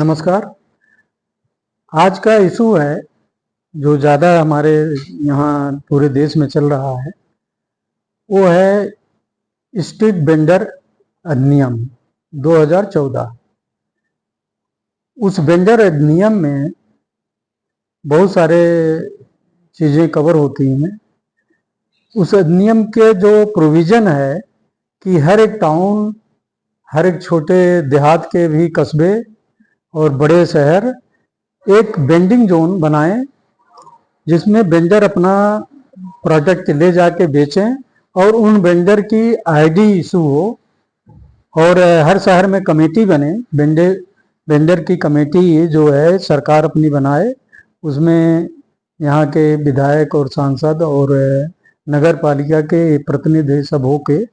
नमस्कार। आज का इशू है जो ज़्यादा हमारे यहाँ पूरे देश में चल रहा है, वो है स्ट्रीट वेंडर अधिनियम 2014। उस वेंडर अधिनियम में बहुत सारे चीज़ें कवर होती हैं। उस अधिनियम के जो प्रोविज़न है कि हर एक टाउन, हर एक छोटे देहात के भी कस्बे और बड़े शहर एक वेंडिंग जोन बनाएं, जिसमें वेंडर अपना प्रोडक्ट ले जाके बेचें और उन वेंडर की आईडी इशू हो। और हर शहर में कमेटी बने, वेंडर की कमेटी जो है सरकार अपनी बनाए, उसमें यहाँ के विधायक और सांसद और नगर पालिका के प्रतिनिधि सब हो के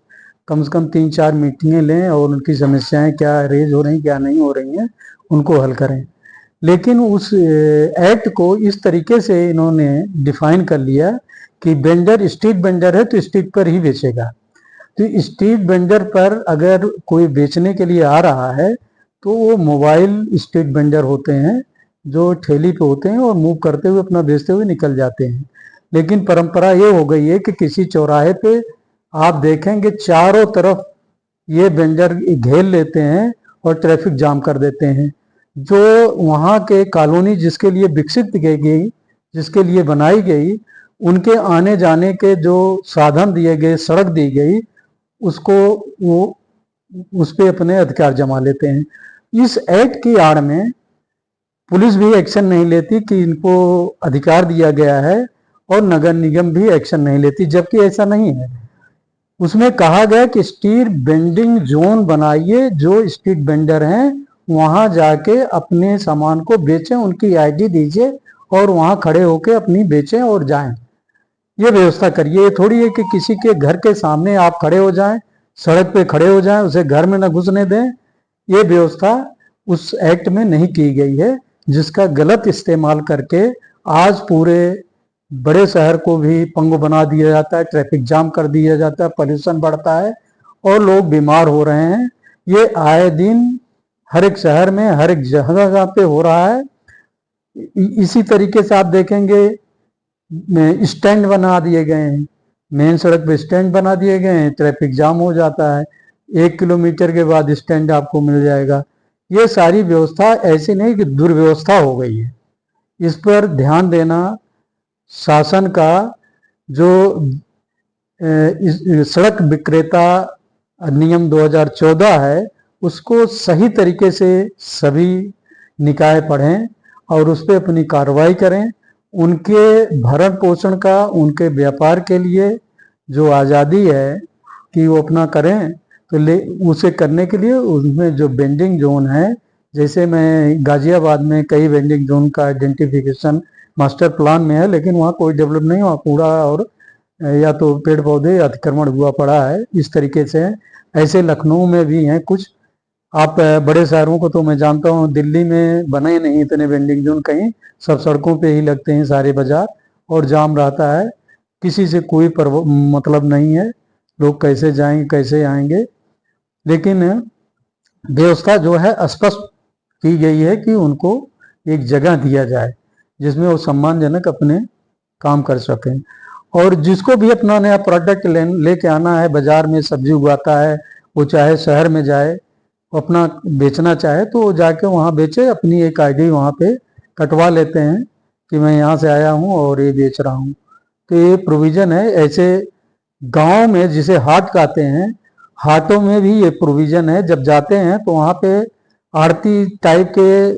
कम से कम 3-4 मीटिंगें लें और उनकी समस्याएं क्या रेज हो रही क्या नहीं हो रही हैं उनको हल करें। लेकिन उस एक्ट को इस तरीके से इन्होंने डिफाइन कर लिया कि वेंडर स्ट्रीट वेंडर है तो स्ट्रीट पर ही बेचेगा। तो स्ट्रीट वेंडर पर अगर कोई बेचने के लिए आ रहा है तो वो मोबाइल स्ट्रीट वेंडर होते हैं जो ठेली पे होते हैं और मूव करते हुए अपना बेचते हुए निकल जाते हैं। लेकिन परंपरा ये हो गई है कि किसी चौराहे पे आप देखेंगे चारों तरफ ये वेंडर घेर लेते हैं और ट्रैफिक जाम कर देते हैं। जो वहाँ के कॉलोनी जिसके लिए विकसित की गई, जिसके लिए बनाई गई, उनके आने जाने के जो साधन दिए गए, सड़क दी गई, उसको वो उस पर अपने अधिकार जमा लेते हैं। इस एक्ट की आड़ में पुलिस भी एक्शन नहीं लेती कि इनको अधिकार दिया गया है और नगर निगम भी एक्शन नहीं लेती, जबकि ऐसा नहीं है। उसमें कहा गया कि स्ट्रीट वेंडिंग जोन बनाइए, जो स्ट्रीट वेंडर हैं वहां जाके अपने सामान को बेचें, उनकी आईडी दीजिए और वहां खड़े होके अपनी बेचें और जाएं। ये व्यवस्था करिए। ये थोड़ी है कि किसी के घर के सामने आप खड़े हो जाएं, सड़क पे खड़े हो जाएं, उसे घर में न घुसने दें। ये व्यवस्था उस एक्ट में नहीं की गई है, जिसका गलत इस्तेमाल करके आज पूरे बड़े शहर को भी पंगु बना दिया जाता है, ट्रैफिक जाम कर दिया जाता है, पॉल्यूशन बढ़ता है और लोग बीमार हो रहे हैं। ये आए दिन हर एक शहर में, हर एक जगह पे हो रहा है। इसी तरीके से आप देखेंगे स्टैंड बना दिए गए हैं, मेन सड़क पे स्टैंड बना दिए गए हैं, ट्रैफिक जाम हो जाता है। 1 किलोमीटर के बाद स्टैंड आपको मिल जाएगा। ये सारी व्यवस्था ऐसी नहीं कि दुर्व्यवस्था हो गई है। इस पर ध्यान देना शासन का। जो सड़क विक्रेता अधिनियम 2014 है, उसको सही तरीके से सभी निकाय पढ़ें और उस पर अपनी कार्रवाई करें। उनके भरण पोषण का, उनके व्यापार के लिए जो आज़ादी है कि वो अपना करें, तो उसे करने के लिए उसमें जो वेंडिंग जोन है, जैसे मैं गाजियाबाद में कई वेंडिंग जोन का आइडेंटिफिकेशन मास्टर प्लान में है, लेकिन वहाँ कोई डेवलप नहीं, वहाँ कूड़ा और या तो पेड़ पौधे अतिक्रमण हुआ पड़ा है। इस तरीके से ऐसे लखनऊ में भी हैं कुछ। आप बड़े शहरों को तो मैं जानता हूँ, दिल्ली में बने नहीं इतने वेंडिंग जोन, कहीं सब सड़कों पे ही लगते हैं सारे बाजार और जाम रहता है। किसी से कोई मतलब नहीं है, लोग कैसे जाएंगे कैसे आएंगे। लेकिन व्यवस्था जो है स्पष्ट की गई है कि उनको एक जगह दिया जाए जिसमें वो सम्मानजनक अपने काम कर सकें। और जिसको भी अपना नया प्रोडक्ट लेके आना है, बाजार में सब्जी उगाता है, वो चाहे शहर में जाए, अपना बेचना चाहे तो वो जाके वहाँ बेचे। अपनी एक आईडी वहाँ पे कटवा लेते हैं कि मैं यहाँ से आया हूँ और ये बेच रहा हूँ। तो ये प्रोविज़न है। ऐसे गांव में जिसे हाट कहते हैं, हाटों में भी ये प्रोविज़न है। जब जाते हैं तो वहाँ पे आड़ती टाइप के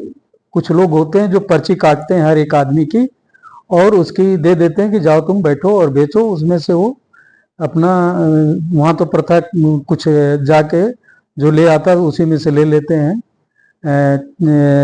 कुछ लोग होते हैं जो पर्ची काटते हैं हर एक आदमी की और उसकी दे देते हैं कि जाओ तुम बैठो और बेचो। उसमें से वो अपना वहाँ तो प्रथा कुछ जाके जो ले आता है उसी में से ले लेते हैं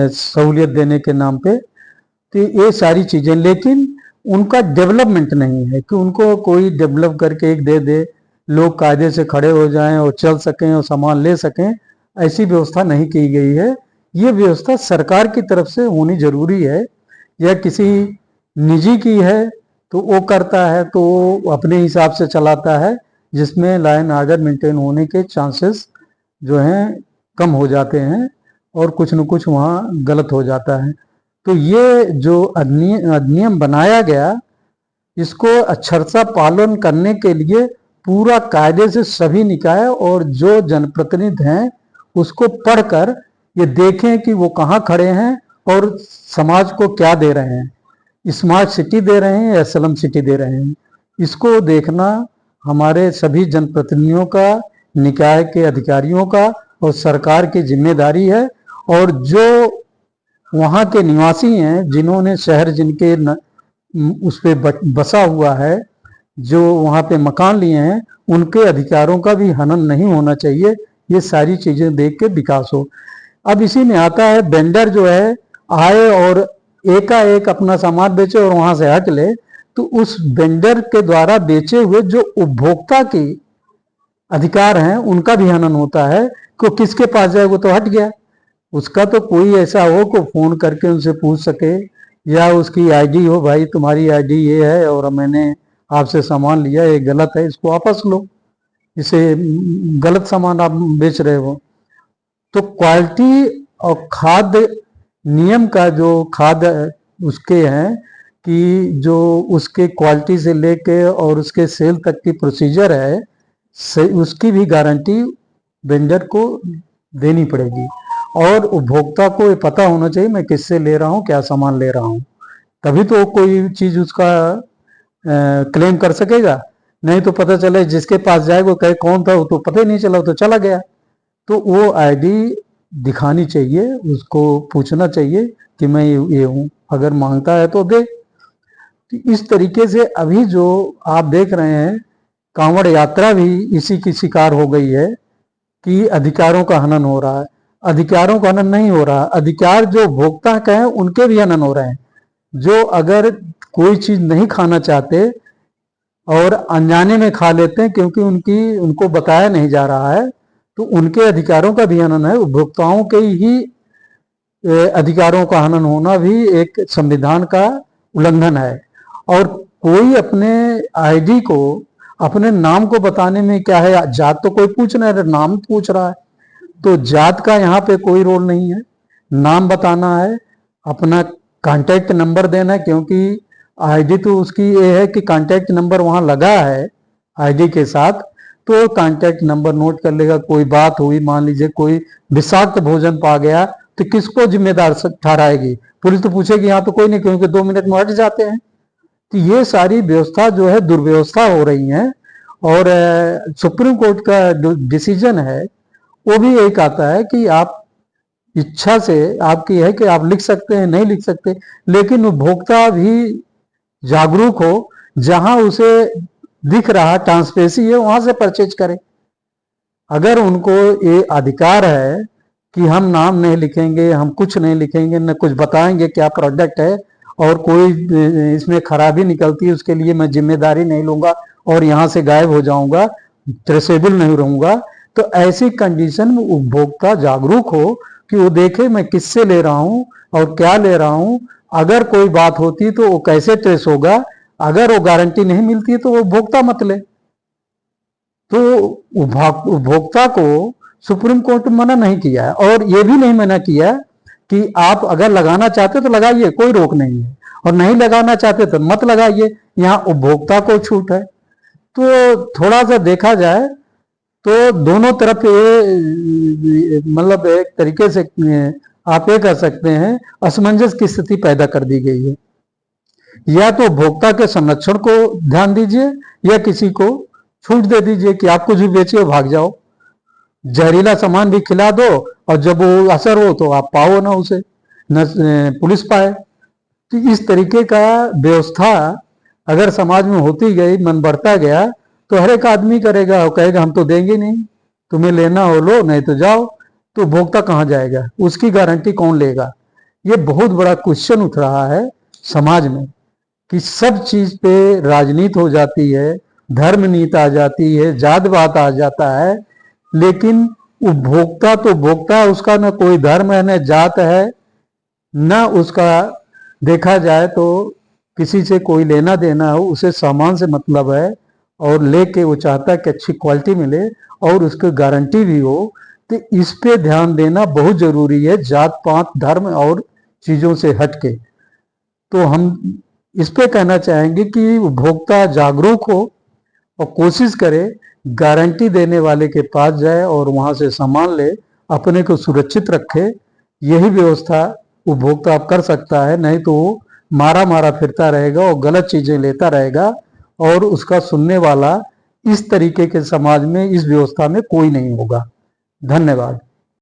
सहूलियत देने के नाम पे। तो ये सारी चीज़ें, लेकिन उनका डेवलपमेंट नहीं है कि उनको कोई डेवलप करके एक दे दे, लोग कायदे से खड़े हो जाएं और चल सकें और सामान ले सकें। ऐसी व्यवस्था नहीं की गई है। ये व्यवस्था सरकार की तरफ से होनी जरूरी है, या किसी निजी की है तो वो करता है तो वो अपने हिसाब से चलाता है, जिसमें लाइन आर्डर मेंटेन होने के चांसेस जो हैं कम हो जाते हैं और कुछ न कुछ वहाँ गलत हो जाता है। तो ये जो अधिनियम बनाया गया, इसको अक्षरशः पालन करने के लिए पूरा कायदे से सभी निकाय और जो जनप्रतिनिधि हैं उसको पढ़कर ये देखें कि वो कहाँ खड़े हैं और समाज को क्या दे रहे हैं, स्मार्ट सिटी दे रहे हैं या स्लम सिटी दे रहे हैं। इसको देखना हमारे सभी जनप्रतिनिधियों का, निकाय के अधिकारियों का और सरकार की जिम्मेदारी है। और जो वहाँ के निवासी हैं, जिन्होंने शहर जिनके उस पर बसा हुआ है, जो वहाँ पे मकान लिए हैं, उनके अधिकारों का भी हनन नहीं होना चाहिए। ये सारी चीजें देख के विकास हो। अब इसी में आता है वेंडर जो है आए और एकाएक अपना सामान बेचे और वहां से हट ले, तो उस वेंडर के द्वारा बेचे हुए जो उपभोक्ता के अधिकार हैं उनका भी हनन होता है। कि किसके पास जाए, वो तो हट गया, उसका तो कोई ऐसा हो को फोन करके उनसे पूछ सके, या उसकी आईडी हो, भाई तुम्हारी आईडी ये है और मैंने आपसे सामान लिया, ये गलत है, इसको वापस लो, इसे गलत सामान आप बेच रहे हो। तो क्वालिटी और खाद्य नियम का जो खाद्य उसके हैं कि जो उसके क्वालिटी से लेके और उसके सेल तक की प्रोसीजर है, उसकी भी गारंटी वेंडर को देनी पड़ेगी। और उपभोक्ता को ये पता होना चाहिए मैं किससे ले रहा हूँ, क्या सामान ले रहा हूँ, तभी तो कोई चीज उसका क्लेम कर सकेगा। नहीं तो पता चले जिसके पास जाए वो कहे कौन था, वो तो पता ही नहीं चला, तो चला गया। तो वो आईडी दिखानी चाहिए, उसको पूछना चाहिए कि मैं ये हूँ, अगर मांगता है तो दे। तो इस तरीके से अभी जो आप देख रहे हैं, कांवड़ यात्रा भी इसी की शिकार हो गई है कि अधिकारों का हनन हो रहा है। अधिकारों का हनन नहीं हो रहा, अधिकार जो भोक्ता के हैं उनके भी हनन हो रहे हैं। जो अगर कोई चीज नहीं खाना चाहते और अनजाने में खा लेते हैं क्योंकि उनको बताया नहीं जा रहा है, तो उनके अधिकारों का भी हनन है। उपभोक्ताओं के ही अधिकारों का हनन होना भी एक संविधान का उल्लंघन है। और कोई अपने आईडी को, अपने नाम को बताने में क्या है, जात तो कोई पूछ नहीं रहा, नाम पूछ रहा है, तो जात का यहाँ पे कोई रोल नहीं है। नाम बताना है, अपना कांटेक्ट नंबर देना है, क्योंकि आईडी तो उसकी ये है कि कांटेक्ट नंबर वहां लगा है आईडी के साथ, तो कांटेक्ट नंबर नोट कर लेगा। कोई बात हुई, मान लीजिए कोई विषाक्त भोजन पा गया, तो किसको जिम्मेदार ठहराएगी? पुलिस तो पूछेगी, यहाँ तो कोई नहीं, क्योंकि 2 मिनट में हट जाते हैं। तो ये सारी व्यवस्था जो है दुर्व्यवस्था हो रही है। और सुप्रीम कोर्ट का जो डिसीजन है वो भी यही कहता है कि आप इच्छा से आपकी है कि आप लिख सकते हैं, नहीं लिख सकते, लेकिन उपभोक्ता भी जागरूक हो, जहां उसे दिख रहा ट्रांसपेरेंसी है वहां से परचेज करे। अगर उनको ये अधिकार है कि हम नाम नहीं लिखेंगे, हम कुछ नहीं लिखेंगे, न कुछ बताएंगे क्या प्रोडक्ट है, और कोई इसमें खराबी निकलती है उसके लिए मैं जिम्मेदारी नहीं लूंगा और यहां से गायब हो जाऊंगा, ट्रेसेबल नहीं रहूंगा, तो ऐसी कंडीशन में उपभोक्ता जागरूक हो कि वो देखे मैं किससे ले रहा हूं और क्या ले रहा हूं। अगर कोई बात होती तो वो कैसे ट्रेस होगा, अगर वो गारंटी नहीं मिलती है तो वो उपभोक्ता मत ले। तो उपभोक्ता को सुप्रीम कोर्ट मना नहीं किया है, और ये भी नहीं मना किया कि आप अगर लगाना चाहते तो लगाइए, कोई रोक नहीं है, और नहीं लगाना चाहते तो मत लगाइए, यहाँ उपभोक्ता को छूट है। तो थोड़ा सा देखा जाए तो दोनों तरफ ये मतलब एक तरीके से आप ये कह सकते हैं असमंजस की स्थिति पैदा कर दी गई है। या तो उपभोक्ता के संरक्षण को ध्यान दीजिए, या किसी को छूट दे दीजिए कि आप कुछ भी बेचिए भाग जाओ, जहरीला सामान भी खिला दो, और जब वो असर हो तो आप पाओ ना उसे, न पुलिस पाए। तो इस तरीके का व्यवस्था अगर समाज में होती गई, मन बढ़ता गया, तो हर एक आदमी करेगा और कहेगा हम तो देंगे नहीं, तुम्हें लेना हो लो, नहीं तो जाओ। तो उपभोक्ता कहाँ जाएगा, उसकी गारंटी कौन लेगा? ये बहुत बड़ा क्वेश्चन उठ रहा है समाज में कि सब चीज पे राजनीति हो जाती है, धर्म नीति आ जाती है, जातवाद आ जाता है, लेकिन उपभोक्ता तो उपभोक्ता, उसका न कोई धर्म है, न जात है, न उसका देखा जाए तो किसी से कोई लेना देना हो, उसे सामान से मतलब है, और लेके वो चाहता है कि अच्छी क्वालिटी मिले और उसकी गारंटी भी हो तो इस पे ध्यान देना बहुत जरूरी है, जात पात धर्म और चीजों से हटके। तो हम इस पे कहना चाहेंगे कि उपभोक्ता जागरूक हो और कोशिश करे गारंटी देने वाले के पास जाए और वहां से सामान ले, अपने को सुरक्षित रखे। यही व्यवस्था उपभोक्ता अब कर सकता है, नहीं तो वो मारा मारा फिरता रहेगा और गलत चीजें लेता रहेगा और उसका सुनने वाला इस तरीके के समाज में, इस व्यवस्था में कोई नहीं होगा। धन्यवाद।